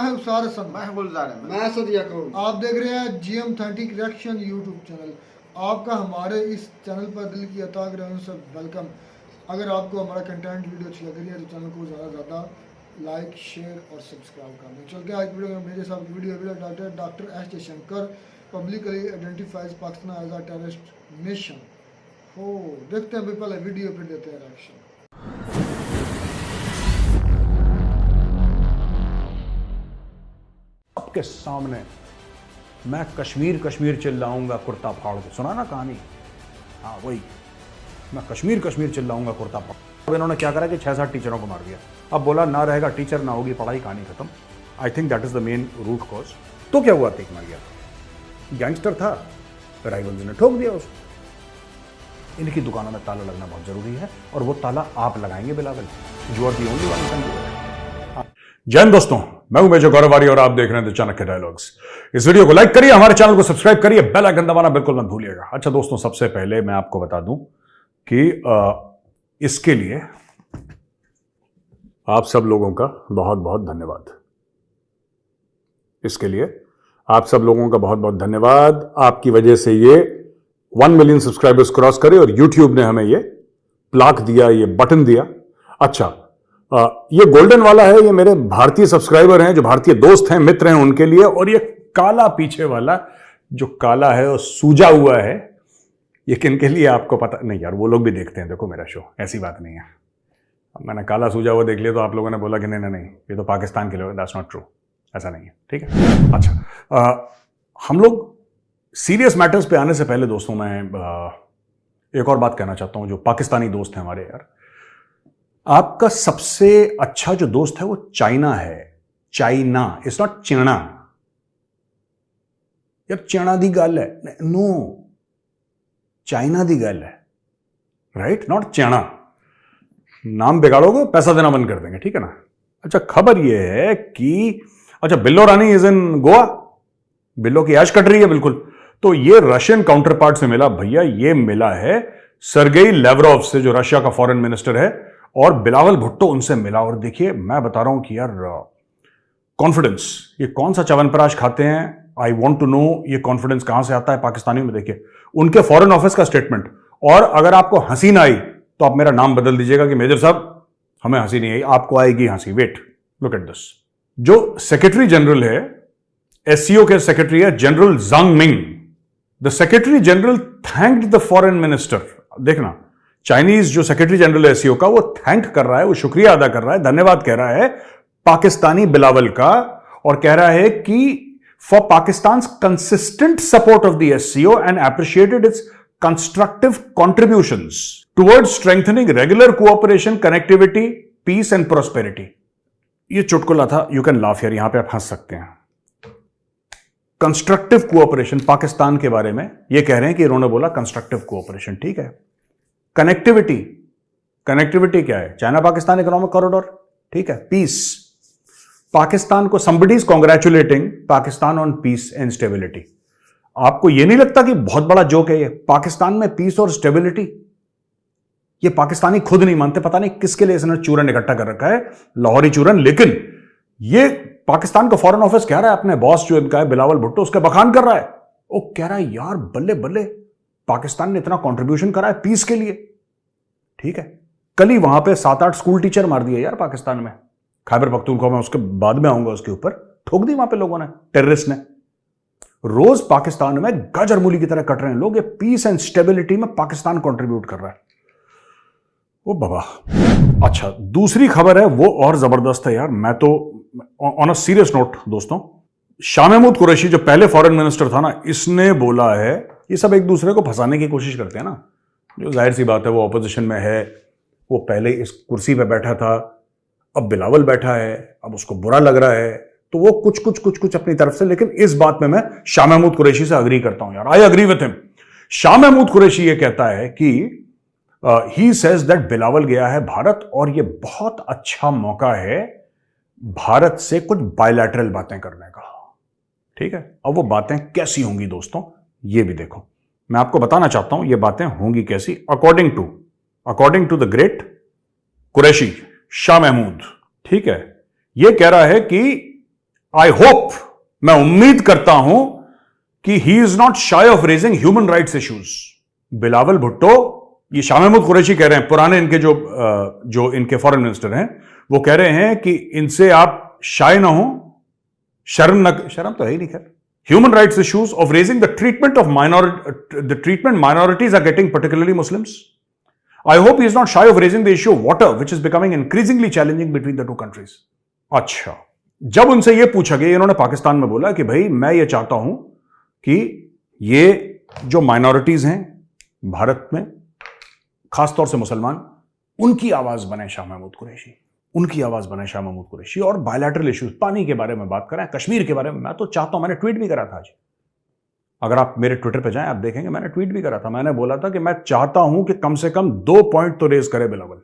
मैं उसार हसन, मैं गुलजार है, मैं सदिया कहूँ। आप देख रहे हैं GM authentic reaction YouTube channel. आपका हमारे इस चैनल पर दिल की अता ग्रहण से वेलकम। अगर आपको हमारा कंटेंट वीडियो अच्छी लग रही है तो चैनल को ज़्यादा लाइक शेयर और सब्सक्राइब कर दें। चलते हैं आज वीडियो में। मेरे साथ video doctor S Jaishankar publicly identifies Pakistan as a terrorist nation. हो देखते हैं, पहले वीडियो फिर देते हैं रिएक्शन। आपके सामने मैं कश्मीर कश्मीर चिल्लाऊंगा कुर्ता फाड़ के, सुना ना कहानी? हाँ वही, मैं कश्मीर कश्मीर चिल्लाऊंगा कुर्ता फाड़। अब इन्होंने क्या करा कि 6-7 टीचरों को मार दिया। अब बोला ना रहेगा टीचर, ना होगी पढ़ाई, कहानी खत्म। I think that is the main root cause. तो क्या हुआ? तीक मार गया, गैंगस्टर था, राइवल्स ने ठोक दिया उसको। इनकी दुकानों में ताला लगना बहुत जरूरी है और वो ताला आप लगाएंगे Bilawal. You are the only one. जय हिंद दोस्तों, मैं हूं मेजर गौरवारी और आप देख रहे हैं द चाणक्य डायलॉग्स। इस वीडियो को लाइक करिए, हमारे चैनल को सब्सक्राइब करिए, बेल आइकन दबाना बिल्कुल मत भूलिएगा। अच्छा दोस्तों, सबसे पहले मैं आपको बता दूं कि इसके लिए आप सब लोगों का बहुत बहुत धन्यवाद। इसके लिए आप सब लोगों का बहुत बहुत धन्यवाद। आपकी वजह से ये 1 मिलियन सब्सक्राइबर्स क्रॉस करे और यूट्यूब ने हमें ये प्लाक दिया, ये बटन दिया। अच्छा, ये गोल्डन वाला है, ये मेरे भारतीय सब्सक्राइबर हैं, जो भारतीय दोस्त हैं, मित्र हैं, उनके लिए। और ये काला पीछे वाला जो काला है और सूजा हुआ है, ये किनके लिए आपको पता नहीं? यार वो लोग भी देखते हैं, देखो मेरा शो, ऐसी बात नहीं है। अब मैंने काला सूजा हुआ देख लिया तो आप लोगों ने बोला कि नहीं नहीं नहीं, ये तो पाकिस्तान के लिए, दैट्स नॉट ट्रू, ऐसा नहीं है, ठीक है। अच्छा, हम लोग सीरियस मैटर्स पे आने से पहले दोस्तों, मैं एक और बात कहना चाहता हूं। जो पाकिस्तानी दोस्त हैं हमारे, यार आपका सबसे अच्छा जो दोस्त है वो चाइना है। चाइना, इट्स नॉट चिना। यार चिना दी गल है, नो, चाइना दी गल है, राइट, नॉट चिना। नाम बिगाड़ोगे पैसा देना बंद कर देंगे, ठीक है ना। अच्छा, खबर ये है कि अच्छा, बिल्लो रानी इज इन गोवा, बिल्लो की ऐश कट रही है बिल्कुल। तो ये रशियन काउंटर पार्ट से मिला भैया, ये मिला है सर्गेई लेवरोव से, जो रशिया का फॉरेन मिनिस्टर है, और बिलावल भुट्टो उनसे मिला। और देखिए, मैं बता रहा हूं कि यार कॉन्फिडेंस, ये कौन सा च्यवनप्राश खाते हैं, आई वांट टू नो, ये कॉन्फिडेंस कहां से आता है पाकिस्तानियों में। देखिए उनके फॉरेन ऑफिस का स्टेटमेंट। और अगर आपको हंसी ना आई तो आप मेरा नाम बदल दीजिएगा कि मेजर साहब हमें हंसी नहीं आई, आपको आएगी हंसी। Wait, look at this. जो सेक्रेटरी जनरल है, एससीओ के सेक्रेटरी है general Zhang Ming. The secretary general thanked the foreign minister. देखना, चाइनीज जो सेक्रेटरी जनरल है एससीओ का, वो थैंक कर रहा है, वो शुक्रिया अदा कर रहा है, धन्यवाद कह रहा है पाकिस्तानी बिलावल का। और कह रहा है कि for Pakistan consistent support of the SCO and appreciated its constructive contributions towards strengthening regular cooperation, connectivity, peace and prosperity. ये चुटकुला था, यू कैन लाफ हियर, यहां पे आप हंस सकते हैं। कंस्ट्रक्टिव कोऑपरेशन पाकिस्तान के बारे में ये कह रहे हैं कि इन्होंने बोला कंस्ट्रक्टिव कोऑपरेशन, ठीक है। कनेक्टिविटी, कनेक्टिविटी क्या है? चाइना पाकिस्तान इकोनॉमिक कॉरिडोर, ठीक है। पीस, पाकिस्तान को somebody is congratulating Pakistan on peace and stability. आपको यह नहीं लगता कि बहुत बड़ा जोक है ये? पाकिस्तान में पीस और स्टेबिलिटी, ये पाकिस्तानी खुद नहीं मानते, पता नहीं किसके लिए इसने चूरन इकट्ठा कर रखा है, लाहौरी चूरन। लेकिन ये पाकिस्तान का फॉरेन ऑफिस कह रहा है, अपने बॉस जो इनका है बिलावल भुट्टो, उसका बखान कर रहा है। वो कह रहा है यार बल्ले बल्ले, पाकिस्तान ने इतना कंट्रीब्यूशन करा है पीस के लिए, ठीक है। कल ही वहां पे 7-8 स्कूल टीचर मार दिए यार पाकिस्तान में, खैबर पख्तूनख्वा में, उसके बाद में आऊंगा उसके ऊपर। ठोक दी वहां पे लोगों ने, टेररिस्ट ने। रोज पाकिस्तान में गाजर मूली की तरह कट रहे हैं लोग। ये पीस एंड स्टेबिलिटी में पाकिस्तान कंट्रीब्यूट कर रहा है, ओ बाबा। अच्छा, दूसरी खबर है वो और जबरदस्त है यार। मैं तो ऑन अ सीरियस नोट दोस्तों, शाह महमूद कुरैशी जो पहले फॉरेन मिनिस्टर था ना, इसने बोला है, ये सब एक दूसरे को फंसाने की कोशिश करते हैं ना, जो जाहिर सी बात है, वो ऑपोजिशन में है, वो पहले इस कुर्सी पे बैठा था, अब बिलावल बैठा है, अब उसको बुरा लग रहा है, तो वो कुछ अपनी तरफ से। लेकिन इस बात में मैं शाह महमूद कुरैशी से अग्री करता हूं यार, I agree with him. Shah Mahmood Qureshi ये कहता है कि ही सेज दैट बिलावल गया है भारत और ये बहुत अच्छा मौका है भारत से कुछ बायलैटरल बातें करने का, ठीक है। अब वो बातें कैसी होंगी दोस्तों, ये भी देखो। मैं आपको बताना चाहता हूं ये बातें होंगी कैसी। According to the great Qureshi, Shah Mahmood, ठीक है, ये कह रहा है कि आई होप, मैं उम्मीद करता हूं कि he is not shy of raising human rights issues. Bilawal Bhutto, ये शाह महमूद कुरैशी कह रहे हैं, पुराने इनके जो इनके फॉरेन मिनिस्टर हैं, वो कह रहे हैं कि इनसे आप शाय ना हो, शर्म तो है ही नहीं खैर। Human rights issues of raising the treatment of minorities are getting, particularly Muslims. I hope he is not shy of raising the issue of water, which is becoming increasingly challenging between the two countries. अच्छा, जब उनसे यह पूछा गया, इन्होंने पाकिस्तान में बोला कि भाई मैं ये चाहता हूं कि ये जो माइनॉरिटीज हैं भारत में, खासतौर से मुसलमान, उनकी आवाज बने शाह महमूद कुरैशी, उनकी आवाज बने शाह महमूद कुरैशी, और बायलैटरल इश्यूज, पानी के बारे में बात करें, कश्मीर के बारे में। मैं तो चाहता हूं, मैंने ट्वीट भी करा था आज, अगर आप मेरे ट्विटर पे जाएं आप देखेंगे, मैंने ट्वीट भी करा था। मैंने बोला था कि मैं चाहता हूं कि कम से कम 2 पॉइंट तो रेज करे बिलावल,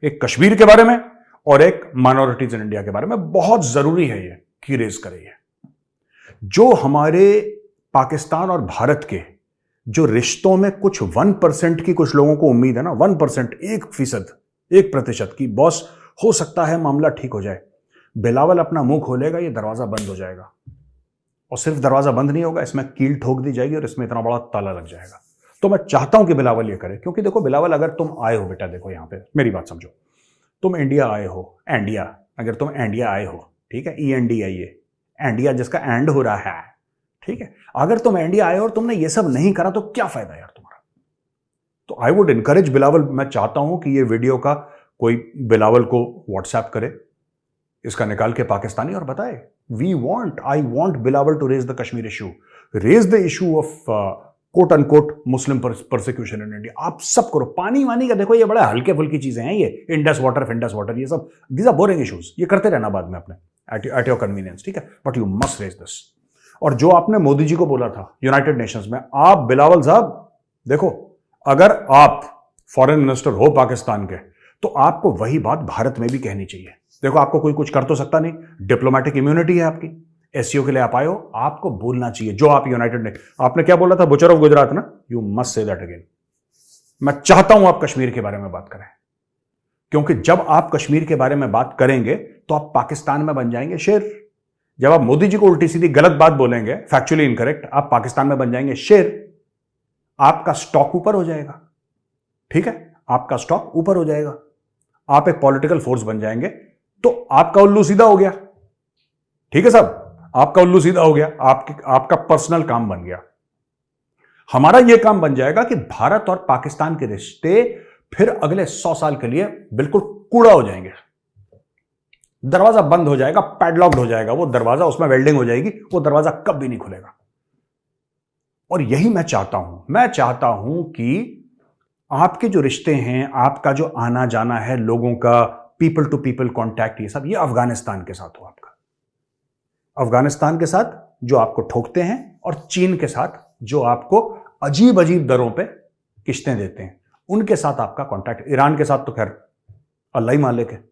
एक कश्मीर के बारे में और एक माइनॉरिटीज इन इंडिया के बारे में। बहुत जरूरी है ये कि रेज करे। ये जो हमारे पाकिस्तान और भारत के जो रिश्तों में कुछ 1% की कुछ लोगों को उम्मीद है ना, 1%, 1% की, बॉस हो सकता है मामला ठीक हो जाए, बिलावल अपना मुंह खोलेगा, ये दरवाजा बंद हो जाएगा। और सिर्फ दरवाजा बंद नहीं होगा, इसमें कील ठोक दी जाएगी और इसमें इतना बड़ा ताला लग जाएगा। तो मैं चाहता हूं कि बिलावल ये करे, क्योंकि देखो बिलावल, अगर तुम आए हो बेटा, देखो यहां पे मेरी बात समझो, तुम इंडिया आए हो, इंडिया, अगर तुम इंडिया आए हो, ठीक है, ENDIA, इंडिया जिसका एंड हो रहा है, ठीक है, अगर तुम इंडिया आए हो और तुमने ये सब नहीं करा तो क्या फायदा यार तुम्हारा। तो आई वुड इनकरेज बिलावल, मैं चाहता हूं कि ये वीडियो का कोई बिलावल को व्हाट्सएप करे, इसका निकाल के पाकिस्तानी, और बताए I want Bilawal to raise the Kashmir issue, raise the issue of quote unquote Muslim persecution in India। आप सब करो। पानी वानी का देखो, ये बड़ा हल्के फुल्की चीजें हैं, ये इंडस वाटर, ये सब, these are boring issues, ये करते रहना बाद में अपने at your convenience, ठीक है, but you must raise this. और जो आपने मोदी जी को बोला था यूनाइटेड नेशंस में, आप बिलावल साहब देखो, अगर आप फॉरेन मिनिस्टर हो पाकिस्तान के, तो आपको वही बात भारत में भी कहनी चाहिए। देखो, आपको कोई कुछ कर तो सकता नहीं, डिप्लोमेटिक इम्यूनिटी है आपकी, SCO के लिए आप आए हो, आपको बोलना चाहिए जो आप यूनाइटेड ने, आपने क्या बोला था, बुचर ऑफ गुजरात ना, you must say that again. मैं चाहता हूं आप कश्मीर के बारे में बात करें, क्योंकि जब आप कश्मीर के बारे में बात करेंगे तो आप पाकिस्तान में बन जाएंगे शेर। जब आप मोदी जी को उल्टी सीधी गलत बात बोलेंगे, फैक्चुअली इनकरेक्ट, आप पाकिस्तान में बन जाएंगे शेर। आपका स्टॉक ऊपर हो जाएगा, ठीक है, आपका स्टॉक ऊपर हो जाएगा, आप एक पॉलिटिकल फोर्स बन जाएंगे, तो आपका उल्लू सीधा हो गया, ठीक है साहब, आपका उल्लू सीधा हो गया, आपका पर्सनल काम बन गया। हमारा यह काम बन जाएगा कि भारत और पाकिस्तान के रिश्ते फिर अगले 100 साल के लिए बिल्कुल कूड़ा हो जाएंगे। दरवाजा बंद हो जाएगा, पैडलॉक्ड हो जाएगा वो दरवाजा, उसमें वेल्डिंग हो जाएगी, वो दरवाजा कभी नहीं खुलेगा। और यही मैं चाहता हूं कि आपके जो रिश्ते हैं, आपका जो आना जाना है, लोगों का पीपल टू पीपल कांटेक्ट, ये सब, ये अफगानिस्तान के साथ हो आपका, अफगानिस्तान के साथ जो आपको ठोकते हैं, और चीन के साथ जो आपको अजीब अजीब दरों पे किश्तें देते हैं, उनके साथ आपका कांटेक्ट, ईरान के साथ तो खैर अल्लाह ही मालिक है,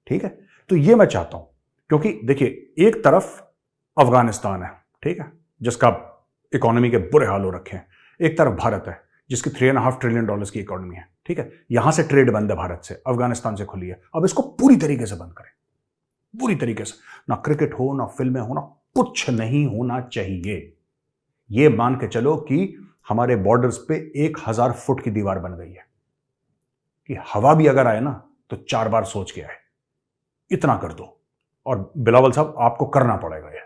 ठीक है। तो ये मैं चाहता हूं, क्योंकि देखिए, एक तरफ अफगानिस्तान है, ठीक है, जिसका इकोनॉमी के बुरे हाल हो रखे हैं, एक तरफ भारत है जिसकी $3.5 ट्रिलियन की इकोनॉमी है, ठीक है, यहां से ट्रेड बंद है भारत से, अफगानिस्तान से खुली है। अब इसको पूरी तरीके से बंद करें, पूरी तरीके से, ना क्रिकेट हो, ना फिल्में हो, ना कुछ नहीं होना चाहिए। यह मान के चलो कि हमारे बॉर्डर्स पे 1000 फुट की दीवार बन गई है कि हवा भी अगर आए ना तो 4 बार सोच के आए, इतना कर दो। और बिलावल साहब, आपको करना पड़ेगा ये,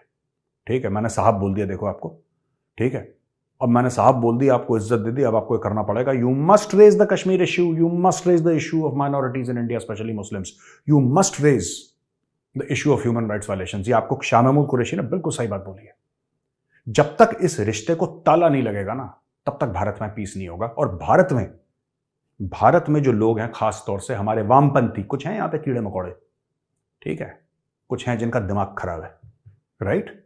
ठीक है, मैंने साहब बोल दिया देखो आपको, ठीक है, अब मैंने साहब बोल दिया, आपको इज्जत दे दी, अब आपको करना पड़ेगा। You must raise the Kashmir issue, you must raise the issue of minorities in India, specially Muslims, you must raise the issue of human rights violations. ये आपको शाह महमूद कुरैशी ने बिल्कुल सही बात बोली है। जब तक इस रिश्ते को ताला नहीं लगेगा ना, तब तक भारत में पीस नहीं होगा। और भारत में जो लोग हैं, खास तौर से हमारे वामपंथी, कुछ हैं यहां पे कीड़े मकोड़े, ठीक है, कुछ हैं जिनका दिमाग खराब है, राइट,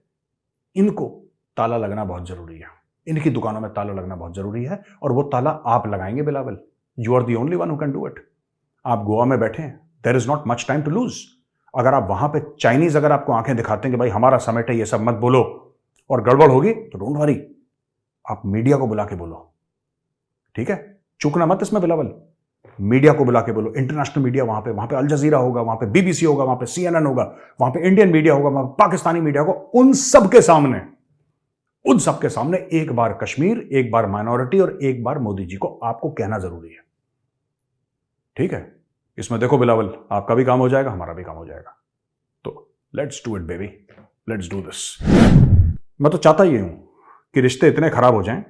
इनको ताला लगना बहुत जरूरी है, इनकी दुकानों में ताला लगना बहुत जरूरी है। और वो ताला आप लगाएंगे Bilawal, you are the only one who can do it. आप गोवा में बैठे हैं, there is not much time to lose. अगर आप वहां पे चाइनीज अगर आपको आंखें दिखाते हैं कि भाई हमारा समिट है, ये सब मत बोलो, और गड़बड़ होगी तो डोंट वरी, आप मीडिया को बुला के बोलो, ठीक है, चूकना मत इसमें बिलावल। मीडिया को बुला के बोलो, इंटरनेशनल मीडिया वहां पे अल जजीरा होगा, वहां पे बीबीसी होगा, वहां पे CNN होगा, वहां पे इंडियन मीडिया होगा, वहां पे पाकिस्तानी मीडिया होगा, उन सब के सामने एक बार कश्मीर, एक बार माइनॉरिटी और एक बार मोदी जी को आपको कहना जरूरी है। ठीक है, इसमें देखो बिलावल, आपका भी काम हो जाएगा, हमारा भी काम हो जाएगा। तो let's do it baby, let's do this. मैं तो चाहता ही हूं कि रिश्ते इतने खराब हो जाएं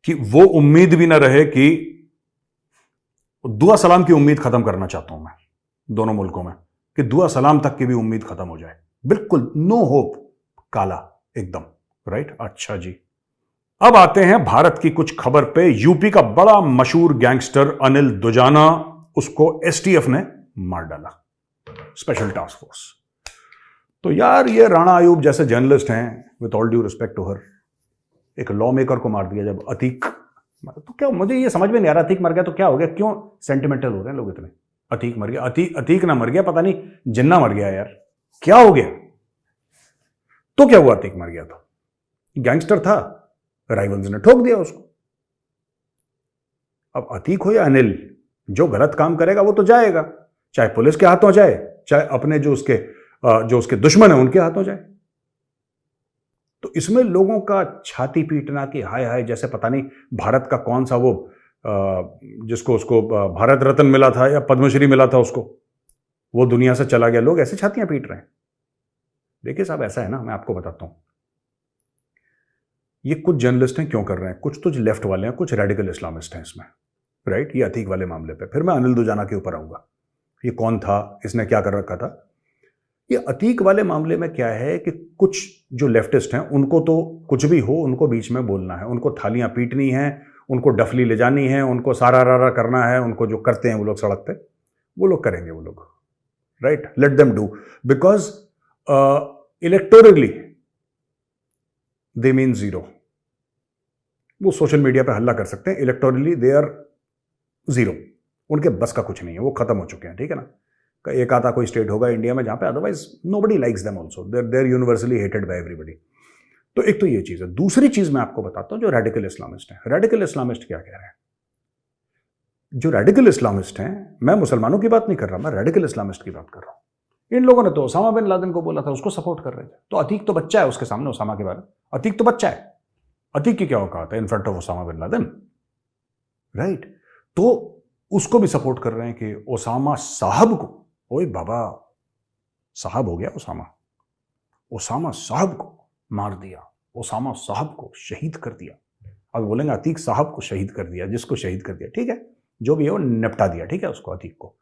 कि वो उम्मीद भी ना रहे, कि दुआ सलाम की उम्मीद खत्म करना चाहता हूं मैं दोनों मुल्कों में, कि दुआ सलाम तक की भी उम्मीद खत्म हो जाए, बिल्कुल नो होप, काला एकदम, राइट। अच्छा जी, अब आते हैं भारत की कुछ खबर पे। यूपी का बड़ा मशहूर गैंगस्टर अनिल दुजाना, उसको STF ने मार डाला, स्पेशल टास्क फोर्स। तो यार ये राणा आयूब जैसे जर्नलिस्ट हैं, with all due respect to her, एक लॉ मेकर को मार दिया जब अतीक, तो क्या, मुझे ये समझ में नहीं आ रहा, अतीक मर गया तो क्या हो गया, क्यों सेंटिमेंटल हो रहे हैं लोग इतने। अतीक मर गया, अतीक ना मर गया, पता नहीं जिन्ना मर गया यार, क्या हो गया। तो क्या हुआ, अतीक मर गया तो गैंगस्टर था, राइवल्स ने ठोक दिया उसको। अब अतीक हो या अनिल, जो गलत काम करेगा वो तो जाएगा, चाहे पुलिस के हाथों जाए, चाहे अपने जो उसके दुश्मन है उनके हाथों जाए। तो इसमें लोगों का छाती पीटना कि हाय हाय, जैसे पता नहीं भारत का कौन सा वो जिसको उसको भारत रत्न मिला था या पद्मश्री मिला था उसको, वो दुनिया से चला गया, लोग ऐसे छातियां पीट रहे हैं। देखिए साहब, ऐसा है ना, मैं आपको बताता हूं, ये कुछ जर्नलिस्ट हैं क्यों कर रहे हैं, कुछ तो लेफ्ट वाले हैं, कुछ रेडिकल इस्लामिस्ट हैं इसमें, राइट। ये अतीक वाले मामले पे फिर मैं अनिल दुजाना के ऊपर आऊंगा, ये कौन था, इसने क्या कर रखा था। ये अतीक वाले मामले में क्या है कि कुछ जो लेफ्टिस्ट हैं उनको तो कुछ भी हो उनको बीच में बोलना है, उनको थालियां पीटनी है, उनको डफली ले जानी है, उनको सारा रारा करना है, उनको जो करते हैं वो लोग सड़क पे, वो लोग करेंगे, वो लोग, right, let them do, because electorally they mean zero. वो सोशल मीडिया पे हल्ला कर सकते हैं, इलेक्टोरली दे आर जीरो, उनके बस का कुछ नहीं है, वो खत्म हो चुके हैं, ठीक है ना। एक आता कोई स्टेट होगा इंडिया में जहां पे otherwise nobody likes them also, they are universally hated by everybody. तो एक तो ये चीज है। दूसरी चीज मैं आपको बताता हूं, जो रेडिकल इस्लामिस्ट हैं, रेडिकल इस्लामिस्ट क्या कह रहे हैं। जो रेडिकल इस्लामिस्ट हैं, मैं मुसलमानों की बात नहीं कर रहा, मैं रेडिकल इस्लामिस्ट की बात कर रहा हूं। इन लोगों ने तो ओसामा बिन लादेन को बोला था, उसको सपोर्ट कर रहे थे। तो अतीक तो बच्चा है उसके सामने, ओसामा के बारे में, अतीक तो बच्चा है, अतीक की क्या औकात है in front of Osama bin Laden, right. तो उसको भी सपोर्ट कर रहे हैं कि ओसामा साहब को, ओए बाबा, साहब हो गया ओसामा साहब को मार दिया, ओसामा साहब को शहीद कर दिया। अब बोलेंगे अतीक साहब को शहीद कर दिया, जिसको शहीद कर दिया, ठीक है, जो भी है वो निपटा दिया, ठीक है, उसको, अतीक को।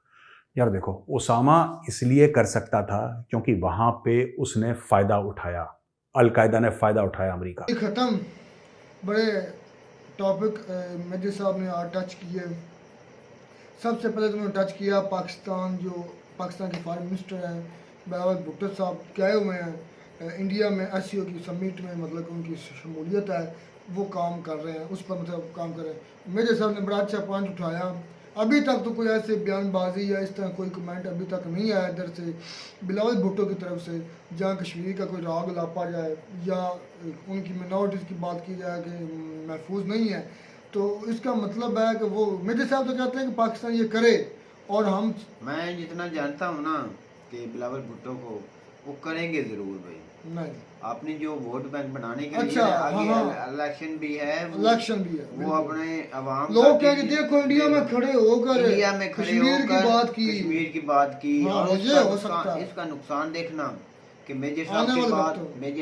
यार देखो, ओसामा इसलिए कर सकता था क्योंकि वहां पे उसने फायदा उठाया, अलकायदा ने फायदा उठाया, अमेरिका। खत्म, बड़े टॉपिक मेजर साहब ने आज टच किए। सबसे पहले तो उन्होंने टच किया पाकिस्तान, जो पाकिस्तान के फॉरेन मिनिस्टर हैं बिलावल भुट्टो साहब गए हुए हैं इंडिया में SCO की समिट में, मतलब उनकी शमूलियत है, वो काम कर रहे हैं, उस पर मतलब काम कर रहे हैं। मेजर साहब ने बड़ा अच्छा पॉइंट उठाया। अभी तक तो कोई ऐसे बयानबाजी या इस तरह कोई कमेंट अभी तक नहीं आया इधर से बिलावल भुट्टो की तरफ से, जहाँ कश्मीर का कोई राग लापा जाए या उनकी मिनॉरिटीज़ की बात की जाए कि महफूज नहीं है। तो इसका मतलब है कि वो मेजर साहब तो कहते हैं कि पाकिस्तान ये करे, और मैं जितना जानता हूँ ना कि बिलावल भुट्टो को, वो करेंगे जरूर भाई। नहीं, आपने जो वोट बैंक बनाने के अच्छा, लिए आगे हाँ, इलेक्शन भी है, इलेक्शन भी है, वो अपने अवाम लोग कहेंगे देखो इंडिया में खड़े होकर कश्मीर की बात की, हाँ, और ये हो सकता है। इसका नुकसान देखना कि मेजर आने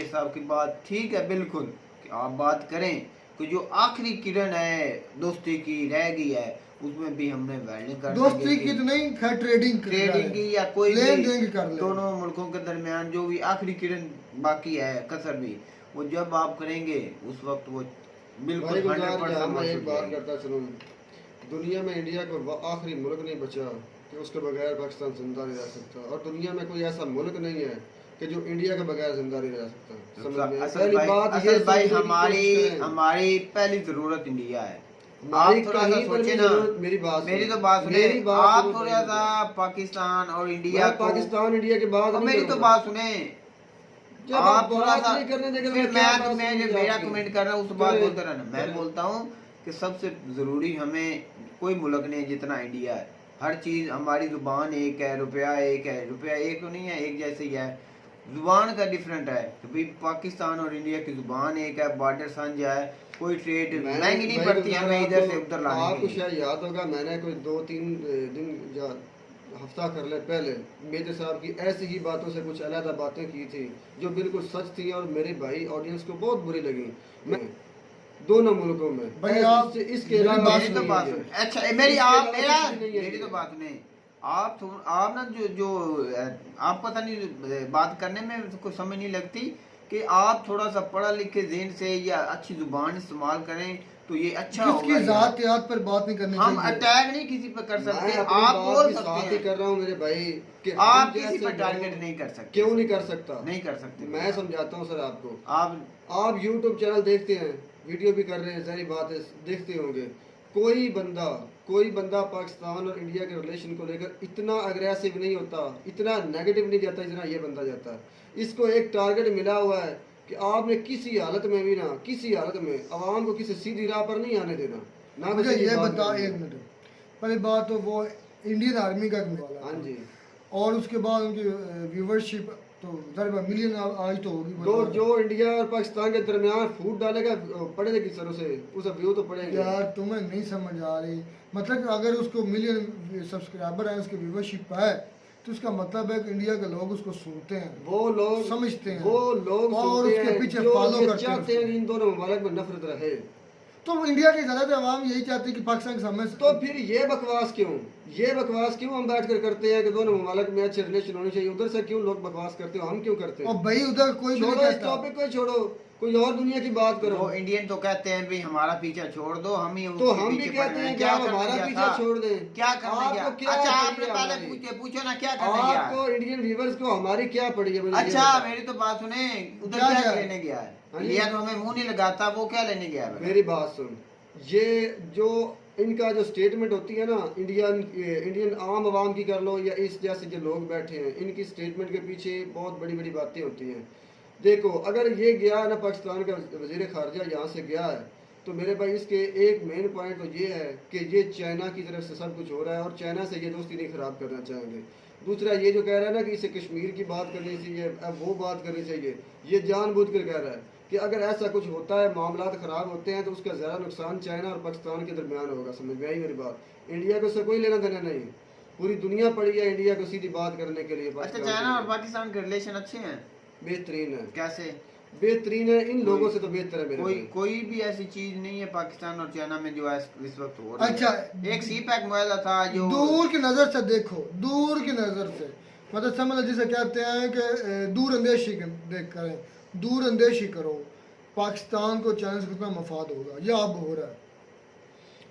साहब की बात ठीक है, बिल्कुल कि आप बात करें कि जो आखिरी किरण है दोस्ती की रह गई है, उसमें भी हमने वेल्डिंग कर दोस्ती की तो नहीं, खैर ट्रेडिंग की या कोई लेन देन कर ले, दोनों मुल्कों के दरमियान जो भी आखिरी किरण बाकी है, कसर भी, वो जब आप करेंगे उस वक्त वो बिल्कुल 100% मैं एक बात करता चलूँ, दुनिया में इंडिया को आखिरी मुल्क नहीं बचा कि उसके बगैर पाकिस्तान जिंदा नहीं रह सकता, और दुनिया में कोई ऐसा मुल्क नहीं है कि जो इंडिया के बगैर जिंदा नहीं रह सकता। असल भाई हमारी पहली जरूरत इंडिया है। आप थोड़ा सा सोचे ना, मेरी तो बात सुने, आप थोड़ा सा पाकिस्तान और इंडिया, पाकिस्तान इंडिया के बाद मेरी तो बात सुने, आप थोड़ा सा, फिर मैं मेरा कमेंट कर रहा हूँ उस बात बोलते रहना। मैं बोलता हूँ कि सबसे ज़रूरी हमें कोई मुल्क नहीं जितना इंडिया है। हर चीज़, हमारी ज़ुबान एक है, रुपया एक है, रुपया एक तो नहीं है, एक जैसे ही है, ज़ुबान का डिफरेंट है। तो भाई पाकिस्तान और इंडिया की ज़ुबान एक है, बॉर्डर साझा है, कोई ट्रेड महंगी नहीं पड़ती हमें इधर से उधर लाने आपको की। शायद याद होगा, मैंने कोई 2-3 दिन या हफ्ता कर ले पहले मेजर साहब की ऐसी ही बातों से कुछ अलग बातें की थी जो बिल्कुल सच थी और मेरे भाई ऑडियंस को बहुत बुरी लगी। मैं दोनों मुल्कों में भाई आप इसके अलावा मेरी तो बात सुन, अच्छा मेरी आप मेरी तो बात नहीं, आप ना जो आप पता नहीं बात करने में कुछ समझ नहीं लगती कि आप थोड़ा सा पढ़ा लिखे ज़हन से या अच्छी जुबान इस्तेमाल करें तो ये अच्छा होगा। किसकी जात पर बात नहीं करनी हम चाहिए। अटैक नहीं किसी पर कर सकते, मैं आप बोल सकते बात ही हैं, कर रहा हूँ मेरे भाई कि आप किसी पर टारगेट नहीं कर सकते। क्यों नहीं कर सकता? नहीं कर सकते। मैं समझाता हूँ सर आपको। आप YouTube चैनल देखते हैं, वीडियो भी कर रहे हैं, सारी बात है, देखते होंगे। कोई बंदा पाकिस्तान और इंडिया के रिलेशन को लेकर इतना अग्रेसिव नहीं होता, इतना नेगेटिव नहीं जाता जितना ये बंदा जाता है। इसको एक टारगेट मिला हुआ है कि आपने किसी हालत में भी ना, किसी हालत में अवाम को किसी सीधी राह पर नहीं आने देना ना। मुझे ये बता, एक मिनट, पहली बात तो वो इंडियन आर्मी का वाला, हाँ जी, और उसके बाद उनकी व्यूवरशिप तो मिलियन आज तो होगी। तो जो इंडिया और पाकिस्तान के दरमियान फूट डालेगा पड़ेगी सर, उसे व्यू तो पड़ेगा यार। तुम्हें नहीं समझ आ रही, मतलब अगर उसको मिलियन सब्सक्राइबर है, उसकी व्यूवरशिप है, तो उसका मतलब है कि इंडिया के लोग उसको सुनते हैं, वो लोग समझते हैं, वो लोग और सुनते उसके हैं पीछे जो फॉलो ये करते चाहते हैं हैं। कि इन दोनों ममालिक में नफरत रहे। तो इंडिया की ज़्यादातर आवाम यही चाहती है कि पाकिस्तान के सामने तो फिर ये बकवास क्यों हम बैठ कर करते हैं कि दोनों ममालिक में अच्छे रिलेशन होने चाहिए? उधर से क्यों लोग बकवास करते हो, हम क्यों करते और हैं? भाई उधर कोई भी नहीं छोड़ो इस कहता। टॉपिक को, छोड़ो, कोई और दुनिया की बात करो। वो इंडियन तो कहते हैं भाई हमारा पीछा छोड़ दो, हम ही तो हम भी कहते हैं कि आप हमारा पीछा छोड़ दें। क्या करने गया? आपको क्या अच्छा पड़ी आपने है पहले हमारी? पूछो ना क्या करने गया? आपको इंडियन व्यूवर्स को हमारी क्या पड़ी है? मुझे ये अच्छा बताओ। मेरी तो बात सुने, उधर क्या क्या गया? लेने गया है? हाँ जी। लिया तो हमें मुंह नहीं लगाता, वो क्या लेने गया है? मेरी बात सुन, ये जो इनका जो स्टेटमेंट होती है ना, इंडियन आम आवाम की कर लो या इस जैसे जो लोग बैठे हैं, इनकी स्टेटमेंट के पीछे बहुत बड़ी बड़ी बातें होती हैं। देखो, अगर ये गया ना पाकिस्तान का वजीर खारजा यहाँ से गया है, तो मेरे भाई इसके एक मेन पॉइंट तो ये है कि ये चाइना की तरफ से सब कुछ हो रहा है और चाइना से ये दोस्ती नहीं ख़राब करना चाहेंगे। दूसरा ये जो कह रहा है ना कि इसे कश्मीर की बात करनी चाहिए, अब वो बात करनी चाहिए, ये जानबूझकर कह रहा है कि अगर ऐसा कुछ होता है, मामला ख़राब होते हैं, तो उसका ज़्यादा नुकसान चाइना और पाकिस्तान के दरमियान होगा। समझ में आई मेरी बात? इंडिया को इससे कोई लेना देना नहीं, पूरी दुनिया पड़ी है इंडिया को सीधी बात करने के लिए। अच्छा चाइना और पाकिस्तान के रिलेशन अच्छे हैं? बेहतरीन है। कैसे बेहतरीन है? इन लोगों से तो बेहतर है मेरे भाई। कोई भी ऐसी चीज नहीं है पाकिस्तान और चाइना में जो इस वक्त हो रही है। अच्छा, एक सी पैक मुआहदा था जो दूर की नज़र से देखो, दूर की नज़र से मतलब समझ लो जिसे कहते हैं कि दूर अंदेशी देख करें, दूर अंदेशी करो, पाकिस्तान को चाइना से कितना मफाद होगा, यह अब हो रहा है।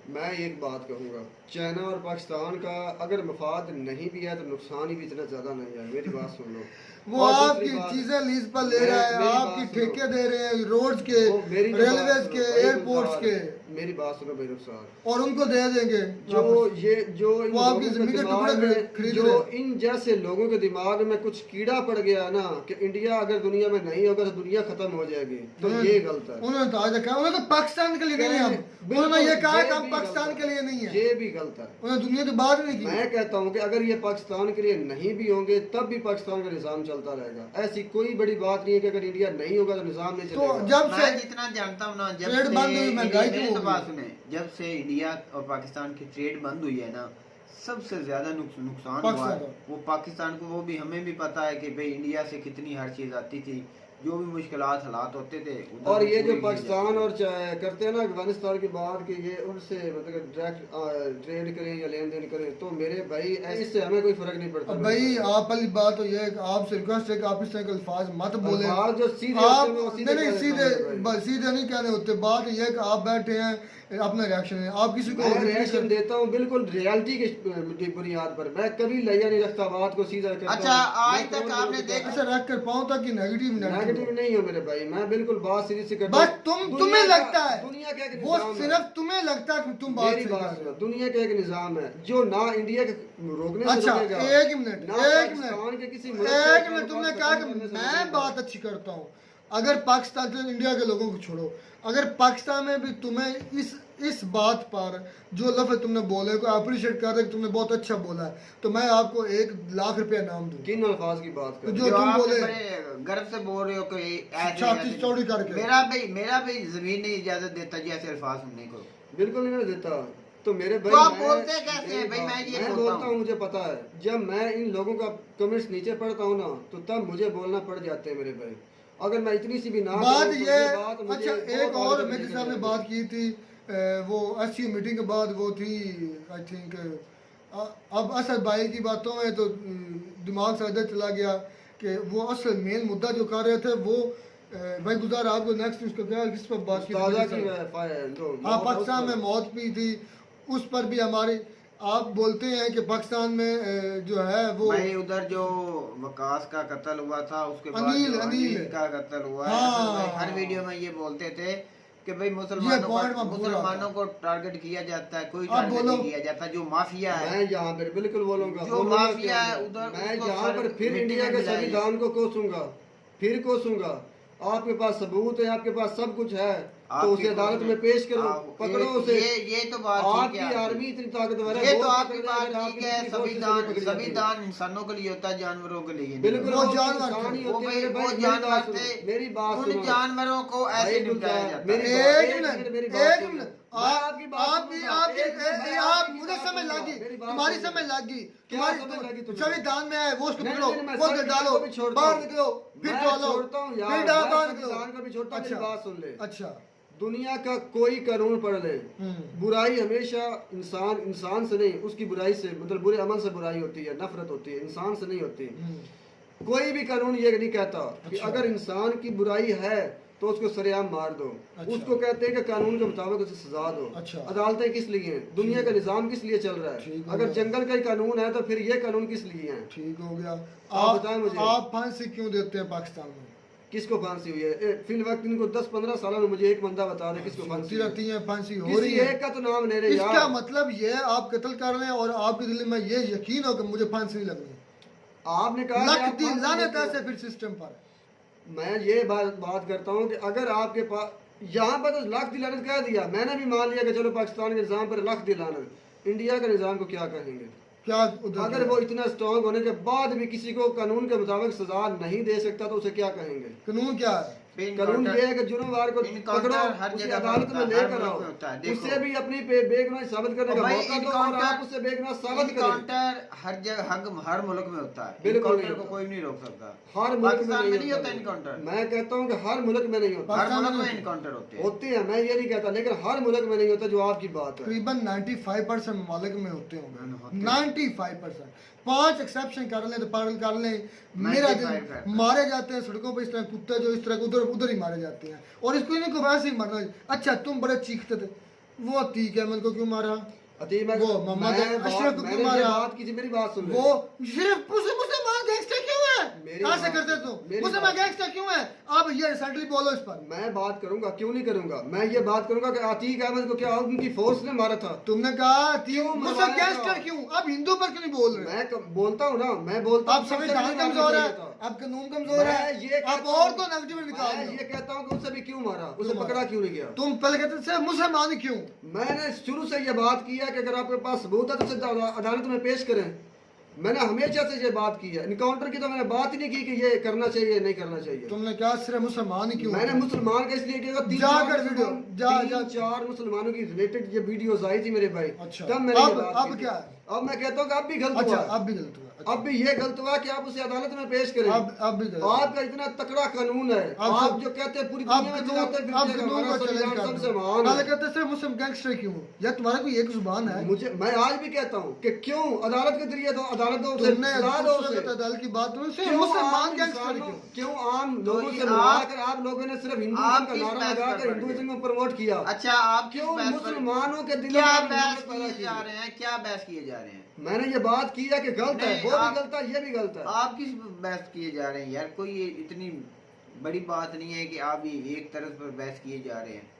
मैं एक बात कहूँगा, चाइना और पाकिस्तान का अगर मफाद नहीं भी है तो नुकसान ही भी इतना ज़्यादा नहीं है। मेरी बात सुन लो। वो और आपकी दूसरी बात, चीजें लीज पर ले रहा है, मेरी आपकी बात सुनो। ठेके दे रहे हैं, रोड्स के, वो मेरी तो रेलवेज बात के, सुनो, एयरपोर्ट्स के, मेरी बात सुनो भाई रुखसार, और उनको दे देंगे जो वापस। ये जो इन वो आपकी लोगों के जमीन के दिमाग टुकड़े में, खरीद जो रहे। इन जैसे लोगों के दिमाग में कुछ कीड़ा पड़ गया ना कि इंडिया अगर दुनिया में नहीं होगा तो दुनिया खत्म हो जाएगी, तो ये गलत है। उन्होंने तो आज कहा, उन्होंने तो पाकिस्तान के लिए नहीं है, हम उन्होंने ये कहा कि हम पाकिस्तान के लिए नहीं है, ये भी गलत है। उन्होंने दुनिया की बात नहीं की। मैं कहता हूँ कि अगर ये पाकिस्तान के लिए नहीं भी होंगे तब भी पाकिस्तान का निज़ाम चलता रहेगा। ऐसी कोई बड़ी बात नहीं है कि अगर इंडिया नहीं होगा तो निज़ाम नहीं तो चलेगा। जब से मैं जितना जानता हूँ ना, जब ट्रेड से बंद हुई, महंगाई मेरी क्यों तो हो बात गई? सुने, जब से इंडिया और पाकिस्तान की ट्रेड बंद हुई है ना, सबसे ज्यादा नुकसान हुआ है पाकिस्तान वो पाकिस्तान को। वो भी हमें भी पता है कि भाई इंडिया से कितनी हर चीज आती थी, जो भी मुश्किलात हालात होते थे उधर और से ये जो पूरी पाकिस्तान और करते हैं ना अफगानिस्तान की बात कि ये उनसे मतलब डायरेक्ट ट्रेड करें या लेन देन करें, तो मेरे भाई इससे हमें कोई फर्क नहीं पड़ता। अब भाई आप वाली बात तो ये है कि आपसे रिक्वेस्ट है कि आप इस तरह के अल्फाज मत बोले। अल्फाज जो सीधे आप होते हैं, वो नहीं नहीं सीधे कहने सीधे होते हैं। सीधे नहीं कहने होते। बात ये है कि आप बैठे हैं, अपना रिएक्शन है, आप किसी को मैं रिएक्शन देता हूँ बिल्कुल रियलिटी की बुनियाद पर। मैं कभी लिया नहीं रखता बात को, सीधा करता अच्छा, हूँ। आज मैं तक कौन आपने बोलता देखा- ऐसा रख कर पाऊँ ताकि नेगेटिव नेगेटिव नहीं हो मेरे भाई, मैं बिल्कुल बात सीधी से करता बस हूँ। तुम्हें लगता है दुनिया का एक वो निज़ाम है। सिर्फ तुम्हें लगता है कि तुम बात मेरी सही बात कर रहे सुनो, हो। दुनिया का एक निज़ाम है जो ना इंडिया के रोकने से अच्छा रोकेगा, एक मिनट ना एक पाकिस्तान के मिनट किसी मुल्क से एक मिनट तुमने कहा कि करने से मैं रोकेगा। बात अच्छी करता हूँ, अगर पाकिस्तान से इंडिया के लोगों को छोड़ो, अगर पाकिस्तान में भी तुम्हें इस बात पर जो लफ्ज़ तुमने बोले को अप्रिशिएट कर रहे कि तुमने बहुत अच्छा बोला है, तो मैं आपको 1 लाख रुपया इनाम दूँ। किन अल्फाज की बात कर तो रहे जो तुम आप बोले बड़े गर्व से बोल रहे हो कि ऐसे छाती ऐसे- चौड़ी करके। मेरा भी जमीन नहीं इजाजत देता जी ऐसे अल्फाज सुनने को। हो? बिल्कुल नहीं देता। तो मेरे भाई तो आप मैं- बोलते कैसे हैं भाई? मैं ये मैं बोलता बोलता हूँ, मुझे पता है। जब मैं इन लोगों का कमेंट्स नीचे पढ़ता हूँ ना, तो तब मुझे बोलना पड़ जाते हैं मेरे भाई। अगर मैं इतनी सी भी ना बात करूं, तो ये बात मुझे अच्छा, बहुत एक और आगे मेरे लेके साहब ने जाएगी। बात की थी वो एससी मीटिंग के बाद, वो थी आई थिंक अब असद भाई की बातों में तो दिमाग से इधर चला गया कि वो असल मेन मुद्दा जो कर रहे थे वो भाई गुजार आपको नेक्स्ट उसका क्या किस पर बात की ताजा थी? की जो हाँ, मौत पाकिस्तान में है, मौत भी थी, उस पर भी हमारी आप बोलते हैं कि पाकिस्तान में जो है वो भाई उधर जो वकास का कत्ल हुआ था उसके बाद अनिल- जो अनिल का कत्ल हुआ है, हाँ। असल में हर वीडियो में ये बोलते थे कि भाई ये point मैं बोल रहा था। मुसलमानों को टारगेट किया जाता है, कोई आप टारगेट बोलो। नहीं किया जाता। जो माफिया है, मैं यहाँ पर बिल्कुल बोलूंगा, जो बोलूंगा माफिया क्यों है नहीं? उधर मैं उसको यहाँ पर सर फिर मिट्टी इंडिया में के मिलाइए। संविधान को कोसूंगा, फिर कोसूंगा। आपके पास सबूत है, आपके पास सब कुछ है, तो आपकी उसे अदालत कोशिश- में पेश करो, आप- पकड़ो ये- उसे। ये तो बात ठीक आपकी है आर्मी इतनी ताकतवर है, ये वो तो आपकी पकड़ बात लेगा, ठीक आपकी है। किसी कोशिश से संविधान नहीं पकड़ी जाती। संविधान इंसानों के लिए होता है, जानवरों के लिए नहीं। बिल्कुल वो वो जानवर इंसान ही वो होते भाई हैं। वो मेरी जानवर बात थे, सुनो, मेरी बात उन सुनो। जानवरों को ऐसे भाई निपटाया गुलजार, जाता मेरी है। बात- एक एक मिनट, मिनट मेरी एक बात सुनो। मिनट, मैं आपकी बात आपकी सुनूंगा। आपकी एक मिनट, मैं आप आपकी मुझे बात समझ सुनूंगा। लगी, मेरी बात तुम्हारी सुनो। समझ लगी, क्या समझ लगी तुम्हें? संविधान में है वो उसको नहीं, पकड़ो, नहीं, मैं खोल के संविधान डालो, को भी छोड़ता बाहर हूँ। निकलो, फिर मैं डालो, छोड़ता हूँ यार, फिर डाल मैं बाहर निकलो। संविधान को भी छोड़ता हूँ, मेरी बात सुन ले। अच्छा दुनिया का कोई कानून पढ़ ले, हम्म। बुराई हमेशा इंसान से नहीं, उसकी बुराई से, मतलब बुरे अमल से बुराई होती है, नफरत होती है, इंसान से नहीं होती। कोई भी कानून ये नहीं कहता कि अच्छा। अगर इंसान की बुराई है तो उसको सरेआम मार दो। अच्छा। उसको कहते हैं कि कानून के मुताबिक उसे सजा दो। अच्छा। अदालतें किस लिए हैं? दुनिया का निजाम किस लिए चल रहा ठीक है? हो अगर गया। जंगल का ही कानून है तो फिर ये कानून किस लिए हैं? ठीक हो गया। आप बताएं मुझे। आप फांसी क्यों देते हैं पाकिस्तान में? किसको फांसी हुई है? फिल वक्त इनको 10-15 साल में मुझे एक बंदा बता दे किसको फांसी होती हुई है। रहती है, फांसी हो किसी रही है। एक का तो नाम ले रहे इसका यार। मतलब ये आप कत्ल कर रहे हैं और आपके दिल में ये यकीन हो कि मुझे फांसी नहीं लगनी। आपने कहा कि लख आप दी फांसी लानत देते हो। ऐसे फिर सिस्टम पर। मैं ये बात करता हूँ कि अगर आपके पास यहाँ पर तो लाख दिलानत कह दिया, मैंने भी मान लिया कि चलो पाकिस्तान के निज़ाम पर लाख दिलानत, इंडिया के निज़ाम को क्या कहेंगे? क्या उधर अगर वो इतना स्ट्रॉन्ग होने के बाद भी किसी को कानून के मुताबिक सजा नहीं दे सकता तो उसे क्या कहेंगे? कानून क्या है? कानून ये है कि जुर्मवार को इनकाउंटर पकड़ो, हर उसे जगह पर अदालत होता में है, हर लेकर मुल्क आओ, में होता है, देखो। उससे भी अपनी बेगुनाही साबित करने का भाई मौका दो और आप उसे बेगुनाह साबित करें। इनकाउंटर हर जगह हर मुल्क में होता है। बिल्कुल इनकाउंटर नहीं को होता। कोई नहीं रोक सकता। हर मुल्क पाकिस्तान में नहीं होता भाई। इनकाउंटर। मैं कहता हूँ कि हर मुल्क में नहीं होता। हर पाकिस्तान मुल्क में में नहीं इनकाउंटर होते हैं। होते हैं, मैं ये नहीं कहता, लेकिन हर मुल्क में नहीं होता जो आपकी बात है। तकरीबन 95% ममालिक में होते होते होंगे। हैं। 95%, 5 एक्सेप्शन कर लें तो पागल कर लें, मेरा दिल 95% मारे जाते हैं सड़कों पर इस तरह कुत्ते जो इस तरह उधर ही मारे जाते हैं और इसको इनको वैसे ही मरना। अच्छा तुम बड़े चीखते थे, वो अतीक अहमद को क्यों मारा? अतीब है, वो मोहम्मद मैं अशरफ को मैंने क्यों ये मारा? बात की थी, मेरी बात सुन ले। वो सिर्फ मुसलमान गैंगस्टर क्यों है? मेरी कहाँ से बात- करते तुम? मेरी मुसलमान बात- गैंगस्टर क्यों है? आप ये रिसेंटली बोलो इस पर। मैं बात करूंगा, क्यों नहीं करूंगा? मैं ये बात करूंगा कि अतीक अहमद को क्या उनकी फोर्स ने मारा था? तुमने कहा क्यों मुसलमान मरवाया गैंगस्टर था? क्यों? आप हिंदू पर क्यों नहीं बोल रहे? मैं बोलता हूँ ना, मैं बोलता आप हूँ संविधान सबसे कमजोर है, चाहिए था। आप कानून कमजोर है, मैं ये आप कहता और हूँ- को नेगेटिव निकाल मैं दो। ये कहता हूँ कि उसे भी क्यों मारा, उसे क्यों पकड़ा मारा? क्यों नहीं गया? तुम पहले कहते थे मुसलमान ही क्यों? मैंने शुरू से ये बात की है कि अगर आपके पास सबूत है तो उसे अदालत में पेश करें। मैंने हमेशा से ये बात की है। इनकाउंटर की तो मैंने बात ही नहीं की कि ये करना चाहिए नहीं करना चाहिए। तुमने कहा सिर्फ मुसलमान ही क्यों? मैंने मुसलमान का इसलिए किया, जाकर वीडियो, जा। 3-4 मुसलमानों की रिलेटेड ये वीडियोस आई थी मेरे भाई। अच्छा, तब मैंने ये अब- बात अब की थी। क्या है? अब मैं कहता हूँ कि अब भी गलत अच्छा हुआ। अब भी गलत हुआ। अच्छा, अब भी ये गलत हुआ कि आप उसे अदालत में पेश करें। अब भी गलत हुआ। आपका इतना तकड़ा कानून है, अब आप सब- जो कहते हैं पूरी अब दुनिया में कानून चलाते अब फिरते हैं, कानून हमारा को चैलेंज संविधान कर सबसे दो। महान पहले है। कहते सिर्फ मुस्लिम गैंगस्टर क्यों? यार तुम्हारा कोई एक जुबान है? मैं आज भी कहता हूँ कि क्यों अदालत के जरिए दो, अदालत दो उसे तुमने सजा दो उसे। अदालत की बात करो, सिर्फ क्यों मुसलमान आम गैंगस्टर इंसानों- क्यों? क्यों आम लोगों ये से मिलाकर आप लोगों ने सिर्फ हिंदुइज्म आप का किस नारा बहस पर लगाकर पड़ हिंदुइज्म को प्रमोट किया? अच्छा आप किस क्यों बहस पर- मुसलमानों के दिलों क्या में बहस मोहब्बत पैदा किए की? जा रहे हैं? क्या बहस किए जा रहे हैं? मैंने ये बात की है कि गलत है, नहीं, वो भी आप- गलत है, ये भी गलत है। आप किस बहस किए जा रहे हैं यार? कोई ये इतनी बड़ी बात नहीं है कि आप ये एक तरफ पर बहस किए जा रहे हैं।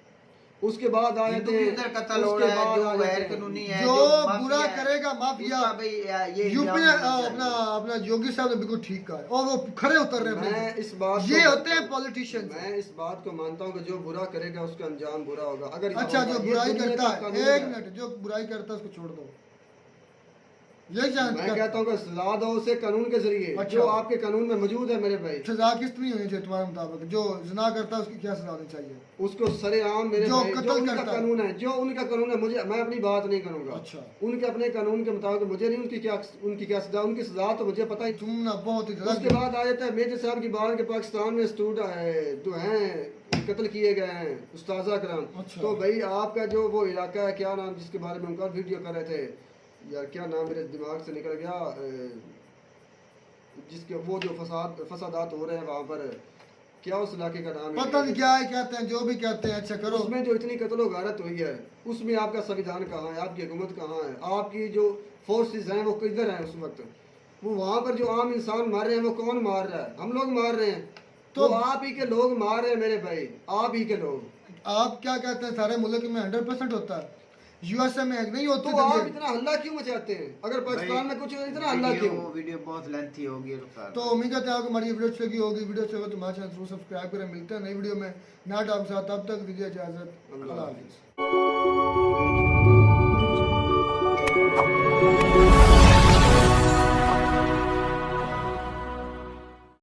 उसके बाद आए हिंदू थे, की उधर कत्ल हो उसके रहा है, बाद जो आए गैर थे। कानूनी है, जो माफिया बुरा है। करेगा माफिया उसका भाई ये यूपी ने इल्जाम होना अपना चाहिए। अपना योगी साहब ने बिल्कुल ठीक कहा है और वो खड़े उतर रहे हैं मैं बिल्कुल। इस बात ये को- होते हैं पॉलिटिशियन। मैं इस बात को मानता हूँ कि जो बुरा करेगा उसका अंजाम बुरा होगा। अगर ये अच्छा, होगा, जो ये बुराई दुनिया करता का है, कानून एक मिनट, जो बुराई करता है उसको छोड़ दो, यही मैं जानते कहता हूँ कि सजा दो उसे कानून के जरिए, अच्छा। जो आपके कानून में मौजूद है मेरे भाई। सजा कितनी होनी चाहिए तुम्हारे मुताबिक? जो जिना करता है उसकी क्या सजा होनी चाहिए? उसको सरेआम मेरे जो भाई, कत्ल जो उनका करता है। कानून है, जो उनका कानून है, मुझे, मैं अपनी बात नहीं करूंगा। अच्छा। उनके अपने कानून के मुताबिक मुझे नहीं उनकी क्या सजा, उनकी सजा तो मुझे पता ही। तुम ना बहुत ही उसके ज्यादा। बाद आ जाता है मेजर साहब की बात के पाकिस्तान में स्टूडेंट जो हैं कत्ल किए गए हैं उस्ताजा कराम। अच्छा। तो भाई आपका जो वो इलाका है, क्या नाम जिसके बारे में उनका वीडियो कर रहे थे यार, क्या नाम मेरे दिमाग से निकल गया, जिसके वो जो फसादात हो रहे हैं वहाँ पर, क्या उस इलाके का नाम है? पता नहीं क्या है, कहते हैं जो भी कहते हैं। अच्छा करो। उसमें जो इतनी कत्लो गारत हुई है, उसमें आपका संविधान कहाँ है, आपकी हुकूमत कहाँ है, आपकी जो फोर्सेस हैं वो किधर हैं उस वक्त? वो वहाँ पर जो आम इंसान मार रहे हैं वो कौन मार रहा है? हम लोग मार रहे हैं। तो आप ही के लोग मार रहे हैं मेरे भाई, आप ही के लोग। आप क्या कहते हैं सारे मुल्क में 100% होता है, यूएसए में नहीं होती? तो आप इतना हल्ला क्यों मचाते हैं? अगर पाकिस्तान में कुछ इतना हल्ला क्यों? वीडियो बहुत लेंथी होगी रुखसार। तो उम्मीद करते हैं आपको हमारी वीडियो अच्छी लगी होगी। वीडियो अच्छी लगे तो हमारे चैनल जरूर सब्सक्राइब करें। मिलते हैं नई वीडियो में नया टॉपिक के साथ, तब तक दीजिए इजाजत। अल्लाह हाफिज़।